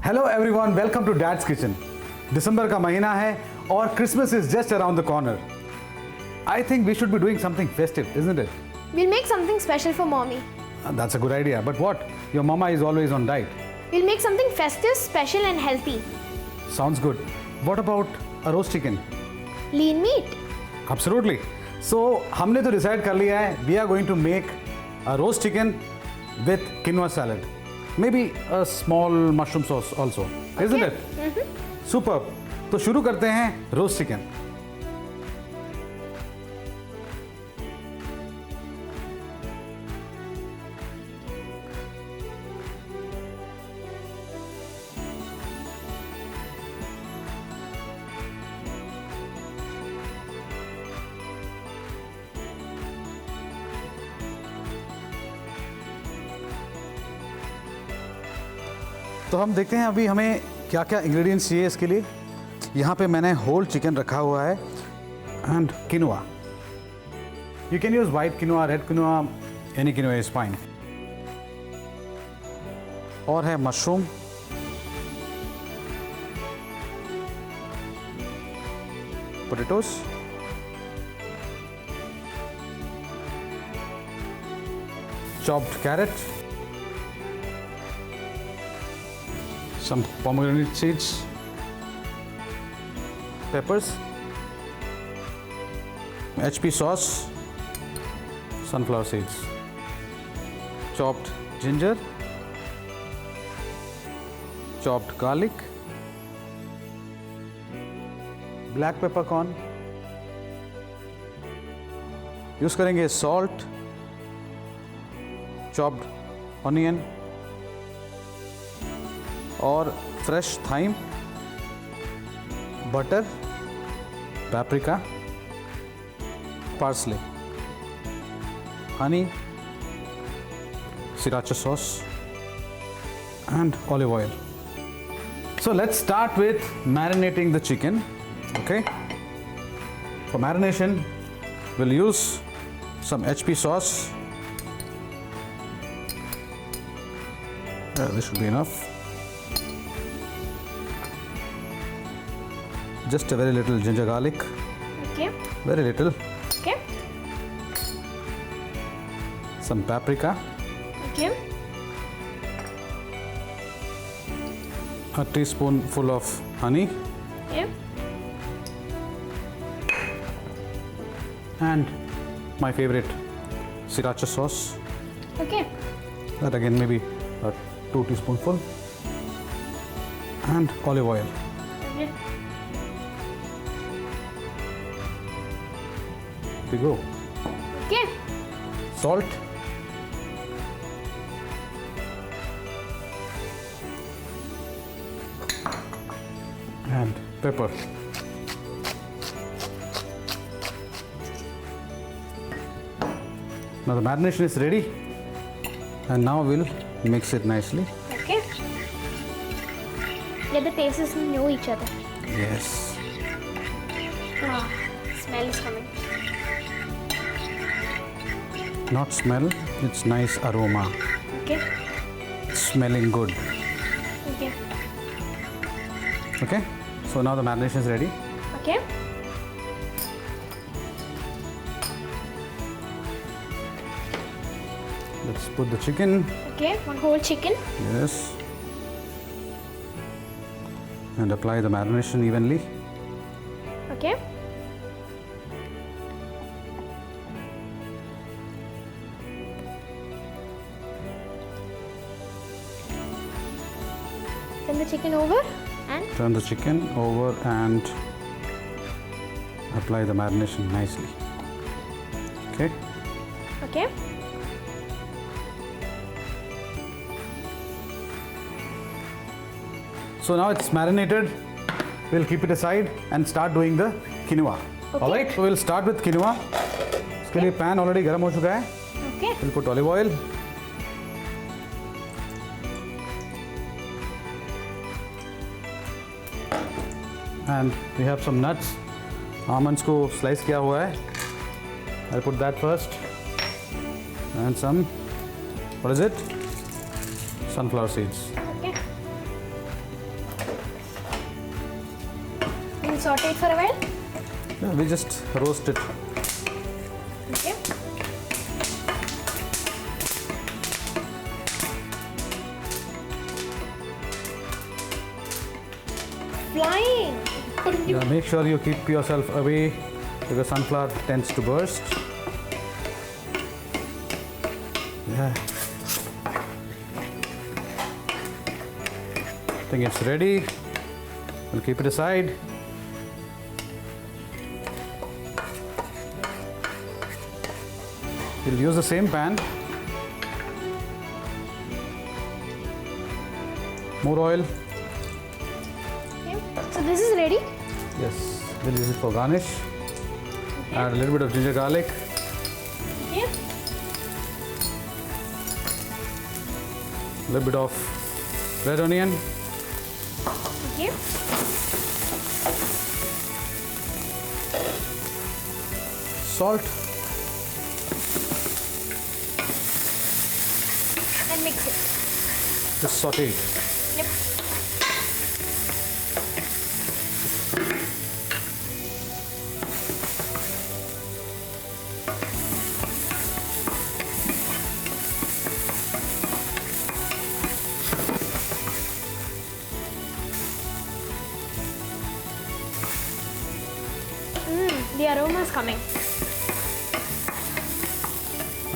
Hello everyone, welcome to dad's kitchen. दिसंबर का महीना है और Christmas is just around the corner. I think we should be doing something festive, isn't it? We'll make something special for mommy. That's a good idea. But what? Your mama is always on diet. We'll make something festive, special and healthy. Sounds good. What about a roast chicken? Lean meat. Absolutely. So हमने तो decide कर लिया है, we are going to make a roast chicken with quinoa salad. Maybe a small mushroom sauce also, isn't it? Superb. तो शुरू करते हैं roast chicken. तो हम देखते हैं अभी हमें क्या क्या इंग्रेडिएंट्स चाहिए इसके लिए। यहाँ पे मैंने होल चिकन रखा हुआ है and quinoa. You can use white quinoa, red quinoa, any quinoa is fine. और है mushroom, potatoes, chopped carrot, some pomegranate seeds, peppers, HP sauce, sunflower seeds, chopped ginger, chopped garlic, black peppercorn, use करेंगे salt, chopped onion और fresh thyme, butter, paprika, parsley, honey, sriracha sauce and olive oil. So let's start with marinating the chicken. Okay, for marination we'll use some HP sauce. This should be enough. Just a very little ginger garlic. Okay. Very little. Okay. Some paprika. Okay. A teaspoonful of honey. Okay. And my favorite, sriracha sauce. Okay. That again maybe a 2 teaspoonful. And olive oil. Okay. Here we go. Okay. Salt. And pepper. Now the marination is ready, and now we'll mix it nicely. Okay. Let the tastes know each other. Yes. Ah, smell is coming. Not smell, it's nice aroma. Okay. Smelling good. Okay. Okay, so now the marination is ready. Okay. Let's put the chicken. Okay. One whole chicken. Yes. And apply the marination evenly. Okay. Turn the chicken over and Turn the chicken over and apply the marination nicely. Okay. okay. So now it's marinated. We'll keep it aside and start doing the quinoa. Okay. All right. So we'll start with quinoa. इसके लिए pan already गर्म हो चुका है. Okay. We'll put olive oil. And we have some nuts. Almonds को slice किया हुआ है. I'll put that first. And some, what is it? Sunflower seeds. Okay. we'll saute it for a while. Yeah, we just roast it. Okay. Flying. Yeah, make sure you keep yourself away because sunflower tends to burst. Yeah. I think it's ready. We'll keep it aside. We'll use the same pan. More oil. Okay. So this is ready. Yes, we'll use it for garnish. Add a little bit of ginger garlic. Okay. A little bit of red onion. Okay. Salt. And mix it. Just saute it. Yep. The aroma is coming.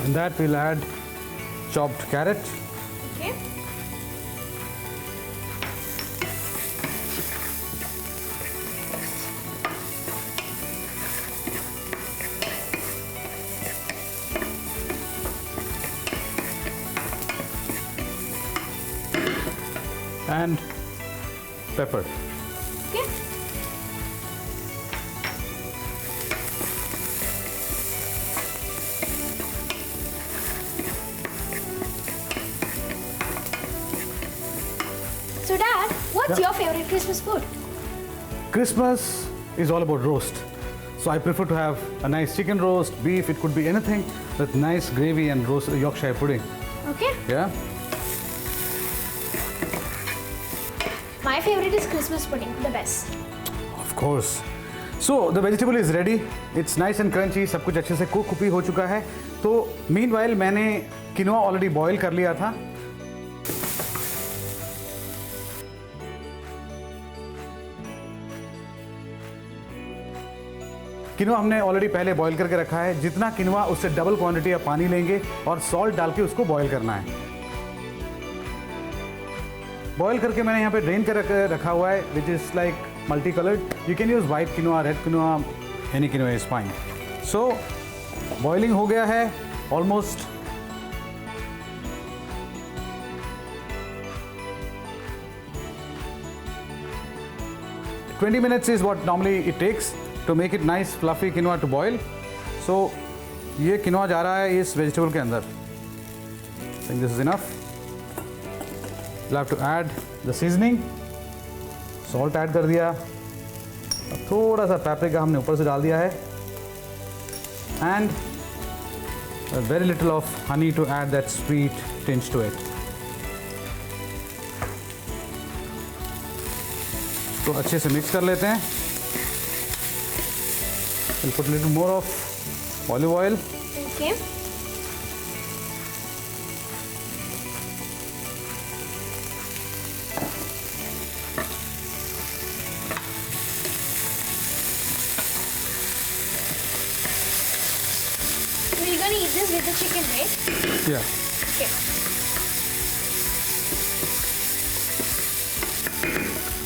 And that we'll add chopped carrot. Okay. And pepper. Okay. So Dad, what's Yeah. your favorite Christmas food? Christmas is all about roast. So I prefer to have a nice chicken roast, beef, it could be anything with nice gravy and roast Yorkshire pudding. Okay. Yeah? My favorite is Christmas pudding, the best. Of course. So the vegetable is ready. It's nice and crunchy. सब कुछ अच्छे से cook भी हो चुका है. तो meanwhile मैंने किनोआ ऑलरेडी बॉईल कर लिया था. किनोआ हमने ऑलरेडी पहले बॉईल करके रखा है. जितना किनोआ उससे डबल क्वांटिटी आप पानी लेंगे और सॉल्ट डाल के उसको बॉईल करना है. बॉईल करके मैंने यहाँ पे ड्रेन कर रखा हुआ है which is like multi coloured. You can use white quinoa, red quinoa, any quinoa is fine. So boiling हो गया है almost. Twenty minutes is what normally it takes to make it nice fluffy quinoa to boil. So ये quinoa जा रहा है इस vegetable के अंदर. I think this is enough. We'll have to add the seasoning. Salt add कर दिया. अब थोड़ा सा paprika हमने ऊपर से डाल दिया है. And a very little of honey to add that sweet tinge to it. तो अच्छे से मिक्स कर लेते हैं. We'll put a little more of olive oil. Okay. So you're gonna eat this with the chicken, right? Yeah. Okay.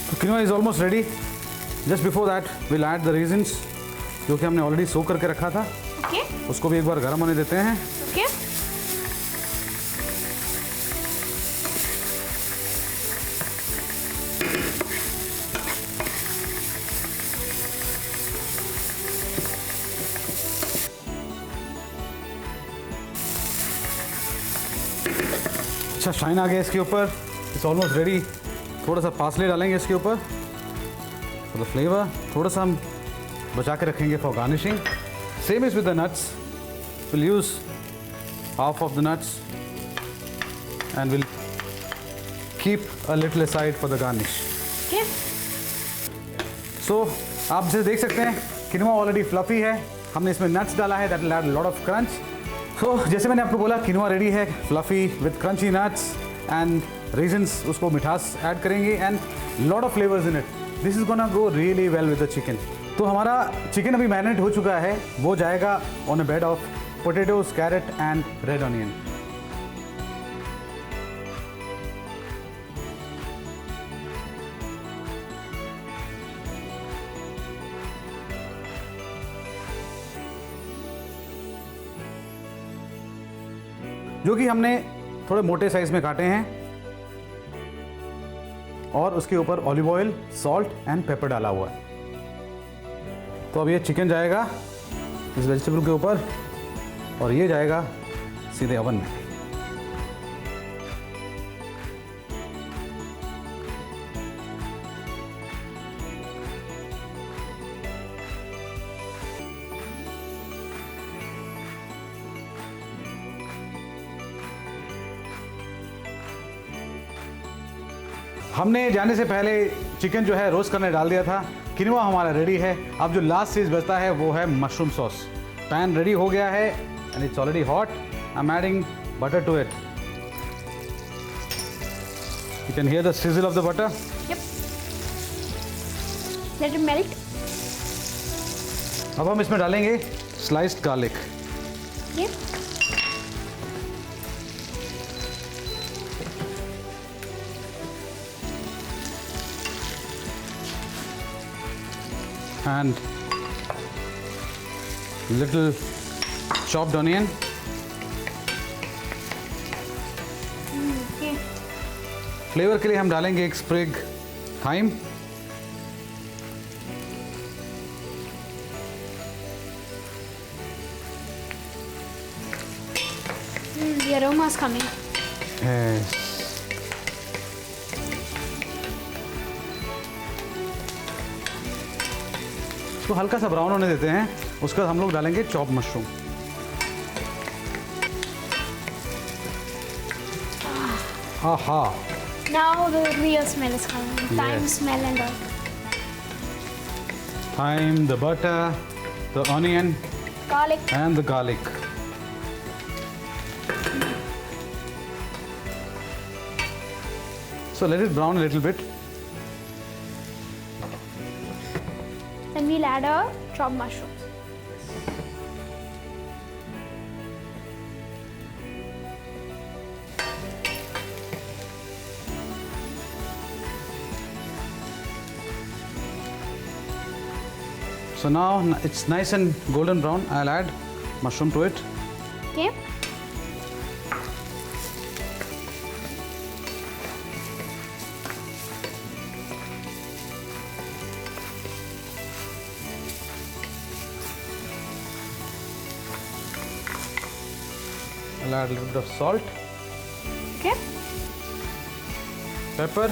तो quinoa is almost ready. Just before that, we'll add the raisins जो कि हमने already सोक करके रखा था. Okay. उसको भी एक बार गर्म होने देते हैं. Okay. अच्छा शाइन आ गया इसके ऊपर. It's almost ready. थोड़ा सा पार्सले डालेंगे इसके ऊपर फॉर द फ्लेवर. थोड़ा सा हम बचा के रखेंगे for garnishing. Same is with the nuts. Will use half of the nuts and will keep a little aside for the garnish. Okay. So आप जैसे देख सकते हैं किनवा ऑलरेडी फ्लफी है, हमने इसमें नट्स डाला है, that will add lot of crunch. So जैसे मैंने आपको बोला किनवा रेडी है, fluffy with crunchy nuts and raisins, उसको मिठास ऐड करेंगे and lot of flavours in it. This is gonna go really well with the chicken. तो हमारा चिकन अभी मैरिनेट हो चुका है, वो जाएगा on a bed of potatoes, carrot and red onion. जो कि हमने थोड़े मोटे साइज में काटे हैं और उसके ऊपर olive oil, salt and paper डाला हुआ है। तो अब ये चिकन जाएगा इस वेजिटेबल के ऊपर और ये जाएगा सीधे ओवन में। हमने जाने से पहले चिकन जो है रोस्ट करने डाल दिया था। किनवा हमारा रेडी है। अब जो लास्ट चीज़ बचता है वो है मशरूम सॉस। पैन रेडी हो गया है and it's already hot. I am adding butter to it. You can hear the sizzle of the butter. Yep. Let it melt. अब हम इसमें डालेंगे sliced garlic. Yep. and little chopped onion, Okay. Flavour के लिए हम डालेंगे एक sprig thyme, The aroma is coming. इसको हल्का सा ब्राउन होने देते हैं। उसके बाद हम लोग डालेंगे चॉप मशरूम। आहा, Now the real smell is coming. Thyme Yes. smell and all. thyme, the butter, the onion Garlic. and the garlic. So let it brown a little bit. Then we'll add our chopped mushrooms. So now it's nice and golden brown. I'll add mushroom to it. Okay. I'll add a little bit of salt, Okay. pepper,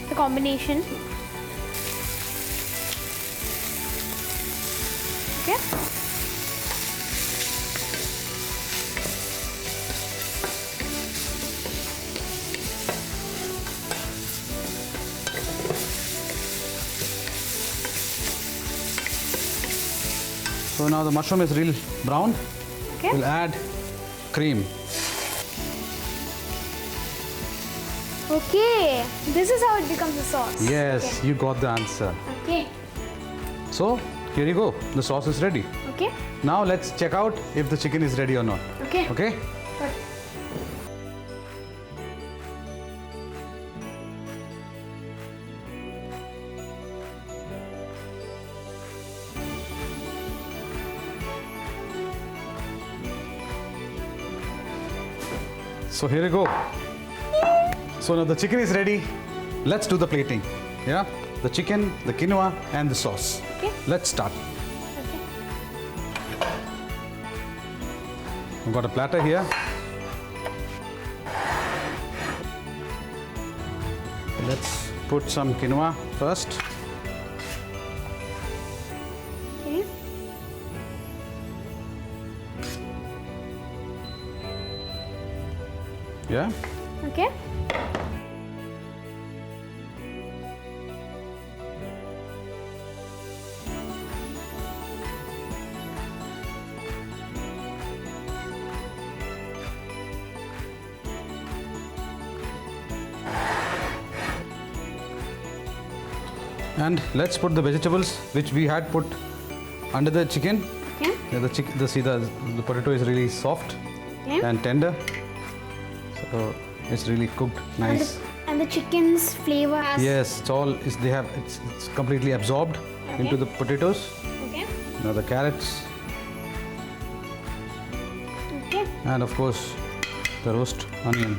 The combination. Okay. So now the mushroom is real brown. Okay. We'll add cream. Okay. This is how it becomes a sauce. Yes, you got the answer. Okay. So here you go. The sauce is ready. Okay. Now let's check out if the chicken is ready or not. Okay. Okay? Good. So here you go. So now the chicken is ready. Let's do the plating. Yeah? The chicken, the quinoa, and the sauce. Okay. Let's start. Okay. We've got a platter here. Let's put some quinoa first. Okay. Yeah? Okay. And let's put the vegetables which we had put under the chicken. Okay. Yeah, the potato is really soft Okay. and tender. So it's really cooked nice. And the chicken's flavor has. Yes, it's completely absorbed into the potatoes. Okay. Now the carrots Okay. and of course the roast onion.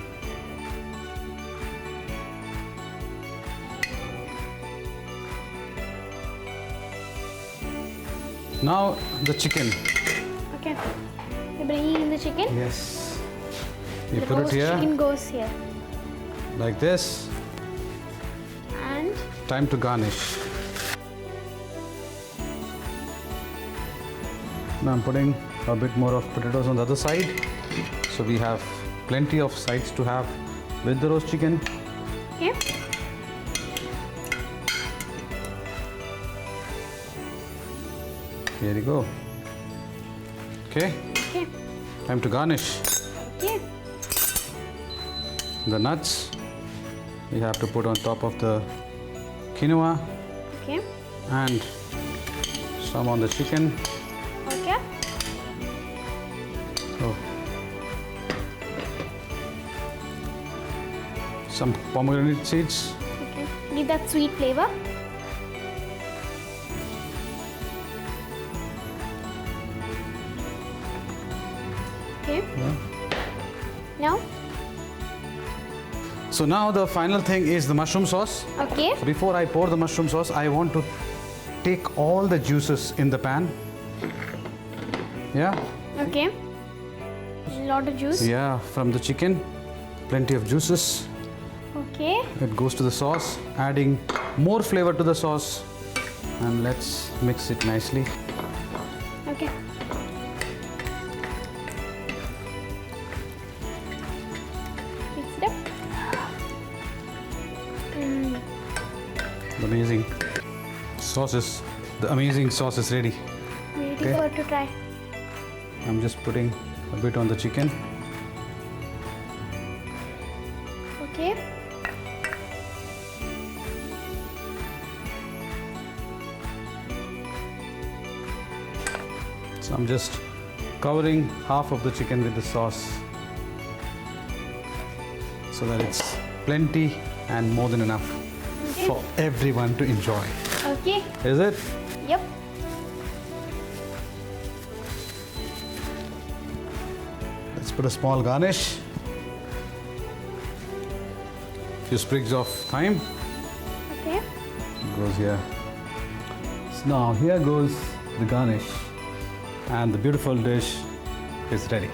Now the chicken. Okay. You're bringing in the chicken. Yes. You The put it roast here chicken goes here. like this. And Time to garnish. Now I'm putting a bit more of potatoes on the other side. So we have plenty of sides to have with the roast chicken. okay. Here you go. Okay, Okay. time to garnish. Okay. The nuts we have to put on top of the quinoa Okay. and some on the chicken. Okay. So some pomegranate seeds. Okay. Give that sweet flavor. Okay. Yeah. Now. So now the final thing is the mushroom sauce. Okay. So before I pour the mushroom sauce, I want to take all the juices in the pan. Yeah? Okay. Lot of juice. Yeah, from the chicken, plenty of juices. Okay. It goes to the sauce, adding more flavor to the sauce. And let's mix it nicely. Okay. Mix it up. The amazing sauce is ready. Waiting Okay. for it to try. I'm just putting a bit on the chicken. Okay. So I'm just covering half of the chicken with the sauce so that it's plenty and more than enough for everyone to enjoy. Okay. Is it? Yep. Let's put a small garnish. Few sprigs of thyme Okay. goes here. So now here goes the garnish and the beautiful dish is ready.